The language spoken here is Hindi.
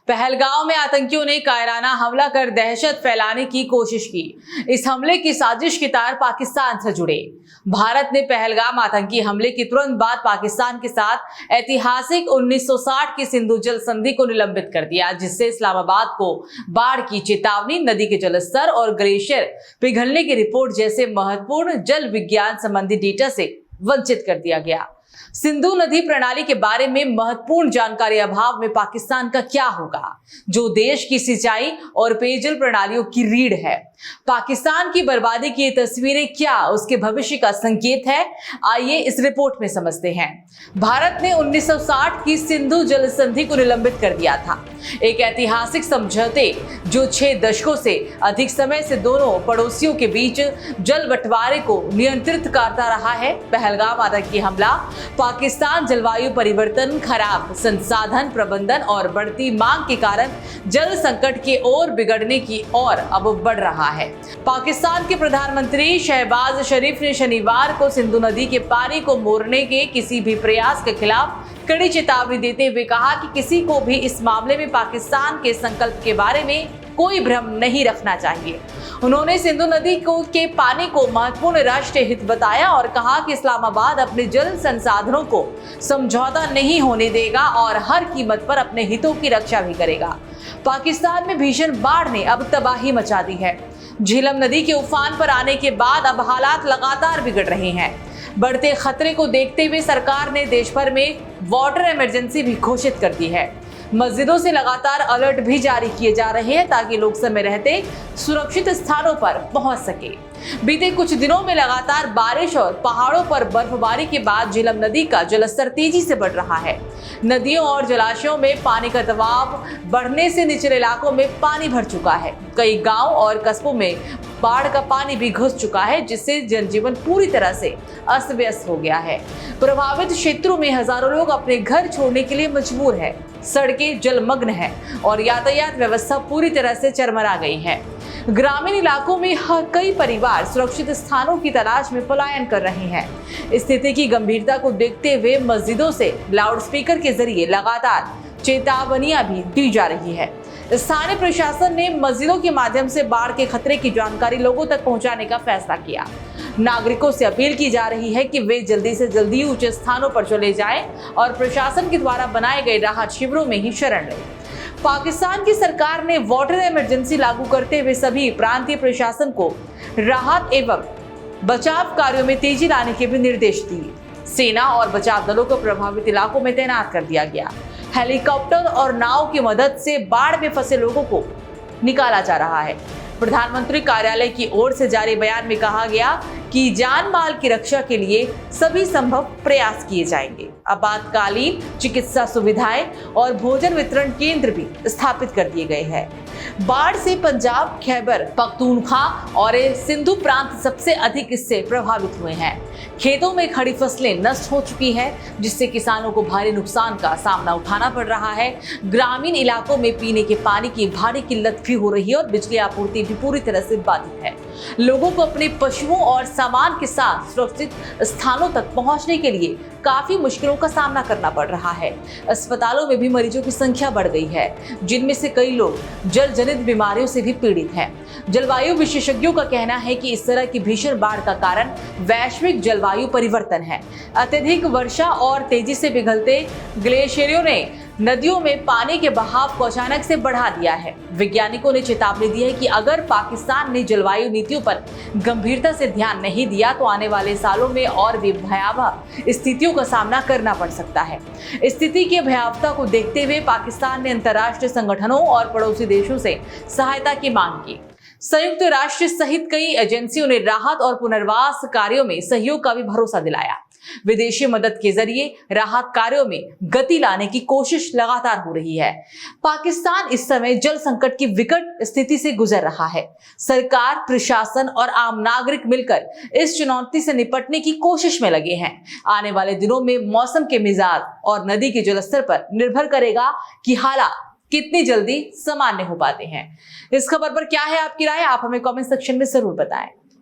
पहलगाम में आतंकियों ने कायराना हमला कर दहशत फैलाने की कोशिश की। इस हमले की साजिश के तार पाकिस्तान से जुड़े। भारत ने पहलगाम आतंकी हमले के तुरंत बाद पाकिस्तान के साथ ऐतिहासिक 1960 की सिंधु जल संधि को निलंबित कर दिया, जिससे इस्लामाबाद को बाढ़ की चेतावनी, नदी के जलस्तर और ग्लेशियर पिघलने की रिपोर्ट जैसे महत्वपूर्ण जल विज्ञान संबंधी डेटा से वंचित कर दिया गया। सिंधु नदी प्रणाली के बारे में महत्वपूर्ण जानकारी अभाव में पाकिस्तान का क्या होगा, जो देश की सिंचाई और पेयजल प्रणालियों की रीढ़ है। पाकिस्तान की बर्बादी की ये तस्वीरें क्या उसके भविष्य का संकेत है, आइए इस रिपोर्ट में समझते हैं। भारत ने 1960 की सिंधु जल संधि को निलंबित कर दिया था, एक ऐतिहासिक समझौते जो 6 दशकों से अधिक समय से दोनों पड़ोसियों के बीच जल बंटवारे को नियंत्रित करता रहा है। पहलगाम आतंकी हमला पाकिस्तान जलवायु परिवर्तन, खराब संसाधन प्रबंधन और बढ़ती मांग के कारण जल संकट की ओर बिगड़ने की ओर अब बढ़ रहा है। पाकिस्तान के प्रधानमंत्री शहबाज शरीफ ने शनिवार को सिंधु नदी के पानी को मोड़ने के किसी भी प्रयास के खिलाफ कड़ी चेतावनी देते हुए कहा कि किसी को भी इस मामले में पाकिस्तान के संकल्प के बारे में कोई भ्रम नहीं रखना चाहिए। उन्होंने सिंधु नदी के पानी को महत्वपूर्ण राष्ट्रीय हित बताया और कहा कि इस्लामाबाद अपने जल संसाधनों को समझौता नहीं होने देगा और हर कीमत पर अपने हितों की रक्षा भी करेगा। पाकिस्तान में भीषण बाढ़ ने अब तबाही मचा दी है। झीलम नदी के उफान पर आने के बाद अब हालात लगातार बिगड़ रहे हैं। बढ़ते खतरे को देखते हुए सरकार ने देश भर में वाटर इमरजेंसी भी घोषित कर दी है। मस्जिदों से लगातार अलर्ट भी जारी किए जा रहे हैं ताकि लोग समय रहते सुरक्षित स्थानों पर पहुंच सके। बीते कुछ दिनों में लगातार बारिश और पहाड़ों पर बर्फबारी के बाद झीलम नदी का जलस्तर तेजी से बढ़ रहा है। नदियों और जलाशयों में पानी का दबाव बढ़ने से निचले इलाकों में पानी भर चुका है। कई गांव और कस्बों में बाढ़ का पानी भी घुस चुका है, जिससे जनजीवन पूरी तरह से अस्त व्यस्त हो गया है। प्रभावित क्षेत्रों में हजारों लोग अपने घर छोड़ने के लिए मजबूर है। सड़कें जलमग्न हैं और यातायात व्यवस्था पूरी तरह से चरमरा गई है। ग्रामीण इलाकों में कई परिवार सुरक्षित स्थानों की तलाश में पलायन कर रहे हैं। स्थिति की गंभीरता को देखते हुए मस्जिदों से लाउडस्पीकर के जरिए लगातार चेतावनियां भी दी जा रही है। स्थानीय प्रशासन ने मस्जिदों के माध्यम से बाढ़ के खतरे की जानकारी लोगों तक पहुंचाने का फैसला किया। नागरिकों से अपील की जा रही है कि वे जल्दी से जल्दी ऊंचे स्थानों पर चले जाएं और प्रशासन के द्वारा बनाए गए राहत शिविरों में ही शरण लें। पाकिस्तान की सरकार ने वाटर इमरजेंसी लागू करते हुए सभी प्रांतीय प्रशासन को राहत एवं बचाव कार्यों में तेजी लाने के भी निर्देश दिए। सेना और बचाव दलों को प्रभावित इलाकों में तैनात कर दिया गया। हेलीकॉप्टर और नाव की मदद से बाढ़ में फंसे लोगों को निकाला जा रहा है। प्रधानमंत्री कार्यालय की ओर से जारी बयान में कहा गया कि जान माल की रक्षा के लिए सभी संभव प्रयास किए जाएंगे। आपातकालीन चिकित्सा सुविधाएं और भोजन वितरण केंद्र भी स्थापित कर दिए गए हैं। बाढ़ से पंजाब, खैबर पख्तूनख्वा और सिंधु प्रांत सबसे अधिक इससे प्रभावित हुए हैं। खेतों में खड़ी फसलें नष्ट हो चुकी है, जिससे किसानों को भारी नुकसान का सामना उठाना पड़ रहा है। ग्रामीण इलाकों में पीने के पानी की भारी किल्लत भी हो रही है और बिजली आपूर्ति भी पूरी तरह से बाधित है। लोगों को अपने पशुओं और सामान के साथ सुरक्षित स्थानों तक पहुंचने के लिए काफी मुश्किलों का सामना करना पड़ रहा है। अस्पतालों में भी मरीजों की संख्या बढ़ गई है, जिनमें से कई लोग जल जनित बीमारियों से भी पीड़ित हैं। जलवायु विशेषज्ञों का कहना है कि इस तरह की भीषण बाढ़ का कारण वैश्विक जलवायु परिवर्तन है। अत्यधिक वर्षा और तेजी से पिघलते ग्लेशियरों ने नदियों में पानी के बहाव को अचानक से बढ़ा दिया है। वैज्ञानिकों ने चेतावनी दी है कि अगर पाकिस्तान ने जलवायु नीतियों पर गंभीरता से ध्यान नहीं दिया तो आने वाले सालों में और भी भयावह स्थितियों का सामना करना पड़ सकता है। स्थिति की भयावहता को देखते हुए पाकिस्तान ने अंतर्राष्ट्रीय संगठनों और पड़ोसी देशों से सहायता की मांग की। संयुक्त राष्ट्र सहित कई एजेंसियों ने राहत और पुनर्वास कार्यों में सहयोग का भी भरोसा दिलाया। विदेशी मदद के जरिए राहत कार्यों में गति लाने की कोशिश लगातार हो रही है। पाकिस्तान इस समय जल संकट की विकट स्थिति से गुजर रहा है। सरकार, प्रशासन और आम नागरिक मिलकर इस चुनौती से निपटने की कोशिश में लगे हैं। आने वाले दिनों में मौसम के मिजाज और नदी के जलस्तर पर निर्भर करेगा कि हालात कितनी जल्दी सामान्य हो पाते हैं। इस खबर पर क्या है आपकी राय, आप हमें कमेंट सेक्शन में जरूर बताएं।